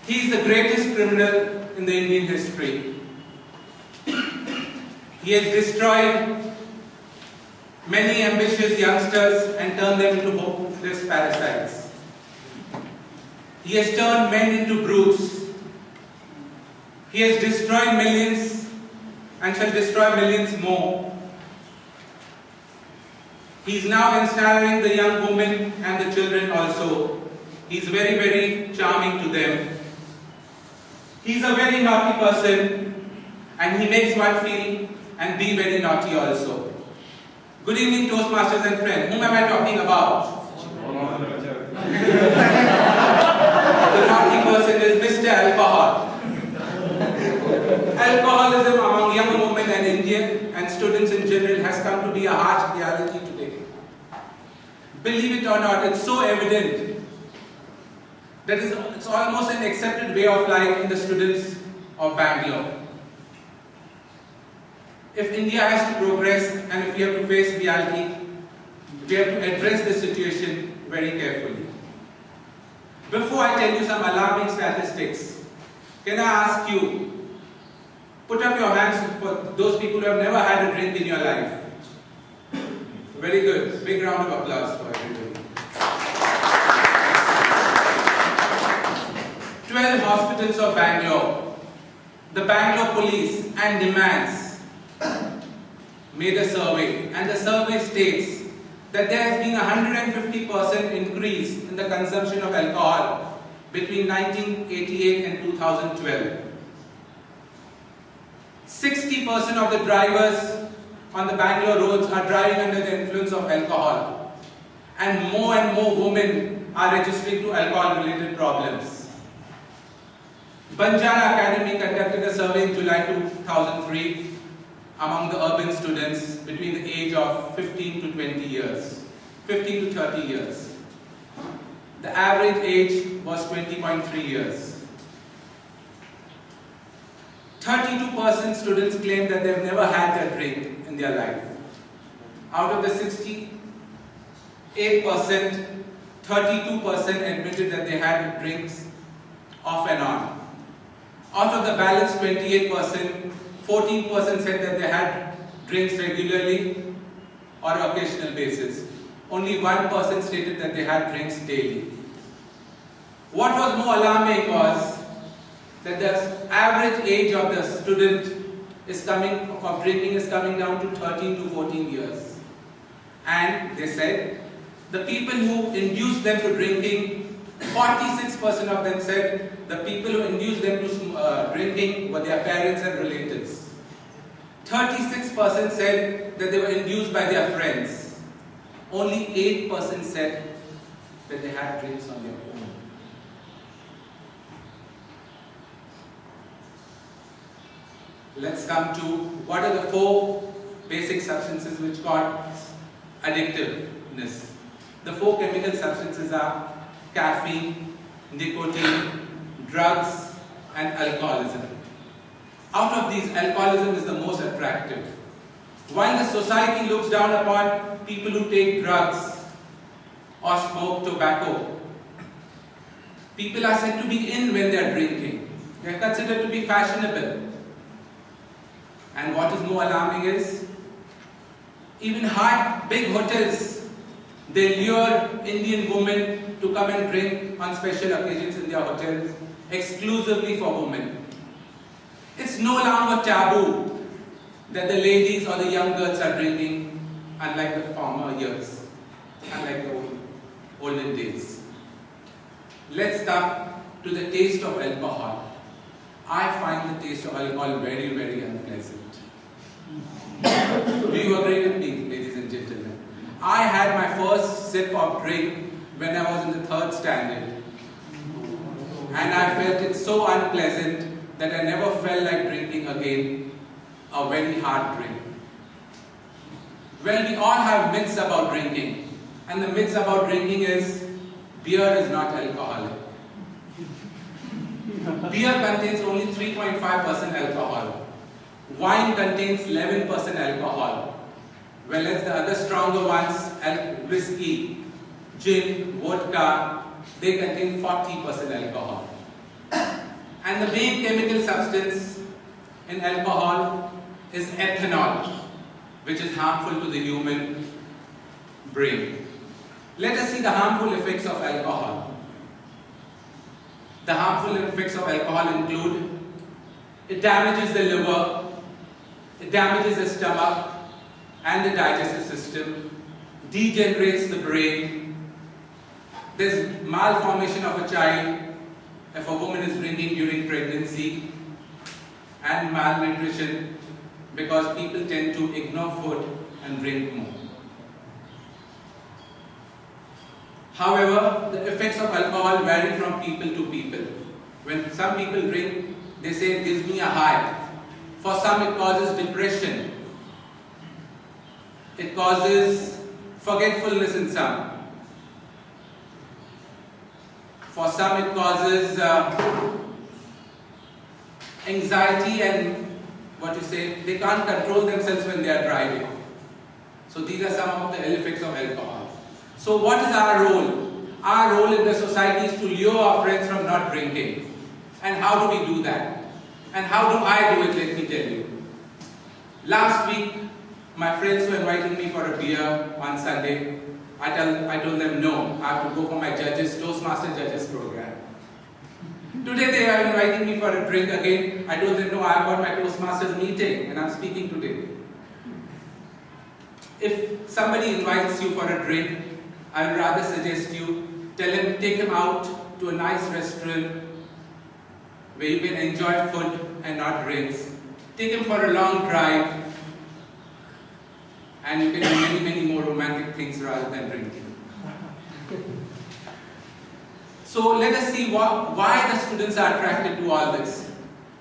He is the greatest criminal in the Indian history. He has destroyed many ambitious youngsters and turned them into hopeless parasites. He has turned men into brutes. He has destroyed millions and shall destroy millions more. He is now ensnaring the young women and the children also. He is very, very charming to them. He is a very naughty person and he makes one feel and be very naughty also. Good evening, Toastmasters and friends. Whom am I talking about? The naughty person is Mr. Alcohol. Alcoholism among young women and Indian and students in general has come to be a harsh reality today. Believe it or not, it's so evident that it's almost an accepted way of life in the students of Bangalore. If India has to progress and if we have to face reality, we have to address the situation very carefully. Before I tell you some alarming statistics, can I ask you, put up your hands for those people who have never had a drink in your life. Very good. Big round of applause for everybody. 12 hospitals of Bangalore, the Bangalore police and demands made a survey, and the survey states that there has been a 150% increase in the consumption of alcohol between 1988 and 2012. 60% of the drivers on the Bangalore roads are driving under the influence of alcohol, and more women are registering to alcohol-related problems. Banjara Academy conducted a survey in July 2003 among the urban students between the age of 15 to 20 years, 15 to 30 years. The average age was 20.3 years. 32% students claim that they've never had a drink in their life. Out of the 68%, 32% admitted that they had drinks off and on. Out of the balance 28%, 14% said that they had drinks regularly or occasional basis. Only 1% stated that they had drinks daily. What was more alarming was that the average age of the student of drinking is coming down to 13 to 14 years. And they said the people who induced them to drinking, 46% of them said the people who induced them to drinking were their parents and relatives. 36% said that they were induced by their friends. Only 8% said that they had drinks on their own. Let's come to what are the 4 basic substances which cause addictiveness. The 4 chemical substances are caffeine, nicotine, drugs, and alcoholism. Out of these, alcoholism is the most attractive. While the society looks down upon people who take drugs or smoke tobacco, people are said to be in when they are drinking. They are considered to be fashionable. And what is more alarming is, even big hotels, they lure Indian women to come and drink on special occasions in their hotels, exclusively for women. It's no longer taboo that the ladies or the young girls are drinking, unlike the former years, unlike the olden days. Let's come to the taste of alcohol. I find the taste of alcohol very, very unpleasant. Do you agree with me, ladies and gentlemen? I had my first sip of drink when I was in the 3rd standard. And I felt it so unpleasant that I never felt like drinking again a very hard drink. Well, we all have myths about drinking. And the myths about drinking is, beer is not alcoholic. Beer contains only 3.5% alcohol. Wine contains 11% alcohol. Whereas the other stronger ones, whiskey, gin, vodka, they contain 40% alcohol. And the main chemical substance in alcohol is ethanol, which is harmful to the human brain. Let us see the harmful effects of alcohol. The harmful effects of alcohol include: it damages the liver, it damages the stomach and the digestive system, degenerates the brain. There's malformation of a child if a woman is drinking during pregnancy, and malnutrition because people tend to ignore food and drink more. However, the effects of alcohol vary from people to people. When some people drink, they say it gives me a high. For some it causes depression. It causes forgetfulness in some. For some it causes anxiety and they can't control themselves when they are driving. So these are some of the ill effects of alcohol. So what is our role? Our role in the society is to lure our friends from not drinking. And how do we do that? And how do I do it, let me tell you. Last week, my friends were inviting me for a beer on Sunday. I told them no, I have to go for my Toastmaster Judges program. Today they are inviting me for a drink again. I told them no, I have got my Toastmasters meeting and I'm speaking today. If somebody invites you for a drink, I would rather suggest you take him out to a nice restaurant where you can enjoy food and not drinks. Take him for a long drive and you can do many, many more romantic things rather than drinking. So let us see why the students are attracted to all this.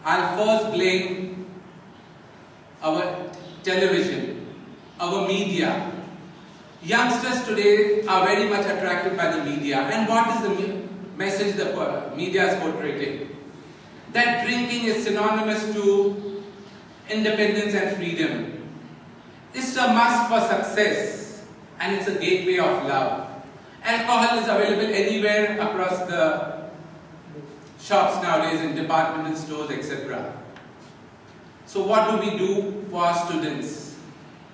I'll first blame our television, our media. Youngsters today are very much attracted by the media. And what is the message the media is portraying? That drinking is synonymous to independence and freedom. It's a must for success and it's a gateway of love. Alcohol is available anywhere across the shops nowadays, in departmental stores, etc. So what do we do for our students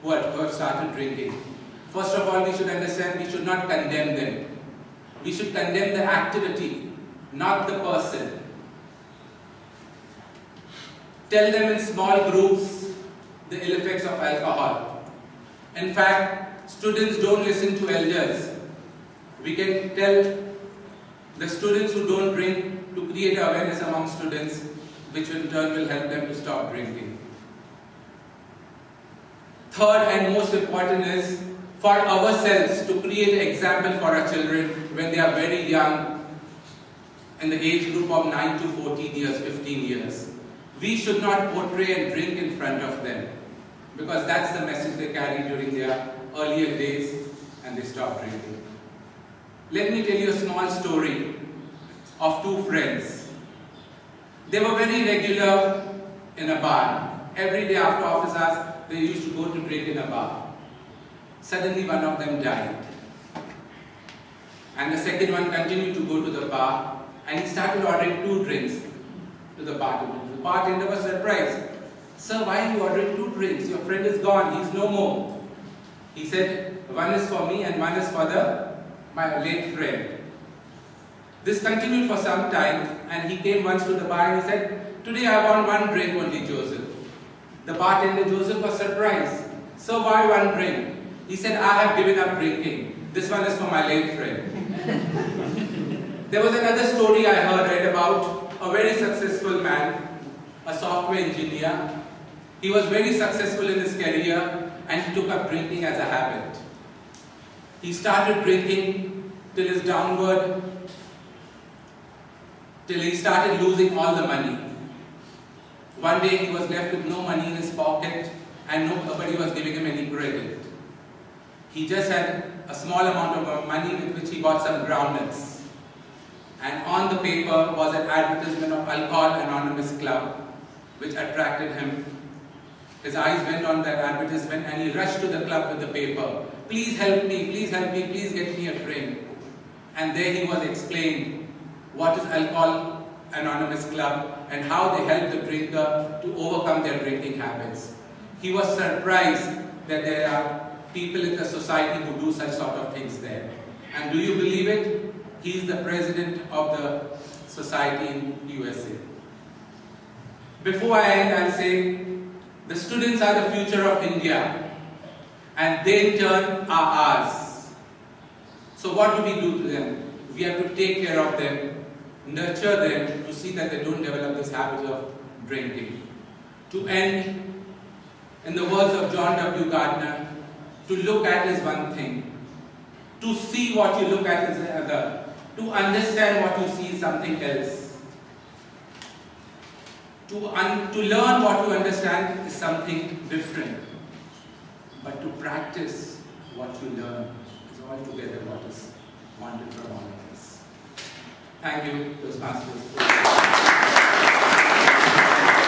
who have started drinking? First of all, we should understand we should not condemn them. We should condemn the activity, not the person. Tell them in small groups the ill effects of alcohol. In fact, students don't listen to elders. We can tell the students who don't drink to create awareness among students, which in turn will help them to stop drinking. Third and most important is for ourselves to create an example for our children when they are very young, in the age group of 9 to 14 years, 15 years. We should not portray and drink in front of them, because that's the message they carry during their earlier days and they stop drinking. Let me tell you a small story of two friends. They were very regular in a bar. Every day after office hours, they used to go to drink in a bar. Suddenly one of them died. And the second one continued to go to the bar and he started ordering 2 drinks to the bartender. The bartender was surprised. Sir, why are you ordering 2 drinks? Your friend is gone, he's no more. He said, one is for me and one is for my late friend. This continued for some time and he came once to the bar and he said, today I want 1 drink only, Joseph. The bartender Joseph was surprised. So why 1 drink? He said, I have given up drinking. This one is for my late friend. There was another story I read about a very successful man, a software engineer. He was very successful in his career and he took up drinking as a habit. He started drinking till he started losing all the money. One day he was left with no money in his pocket and nobody was giving him any credit. He just had a small amount of money with which he bought some groundnuts. And on the paper was an advertisement of Alcohol Anonymous Club, which attracted him. His eyes went on that advertisement and he rushed to the club with the paper. Please help me, please help me, please get me a drink. and there he was explained what is Alcohol Anonymous Club and how they help the drinker to overcome their drinking habits. He was surprised that there are people in the society who do such sort of things there. And do you believe it? He is the president of the society in USA. Before I end, I'll say the students are the future of India, and they in turn are ours. So what do we do to them? We have to take care of them, nurture them to see that they don't develop this habit of drinking. To end, in the words of John W. Gardner, to look at is one thing. To see what you look at is another. To understand what you see is something else. To learn what you understand is something different. But to practice what you learn is altogether what is wanted from all of us. Thank you, Toastmasters.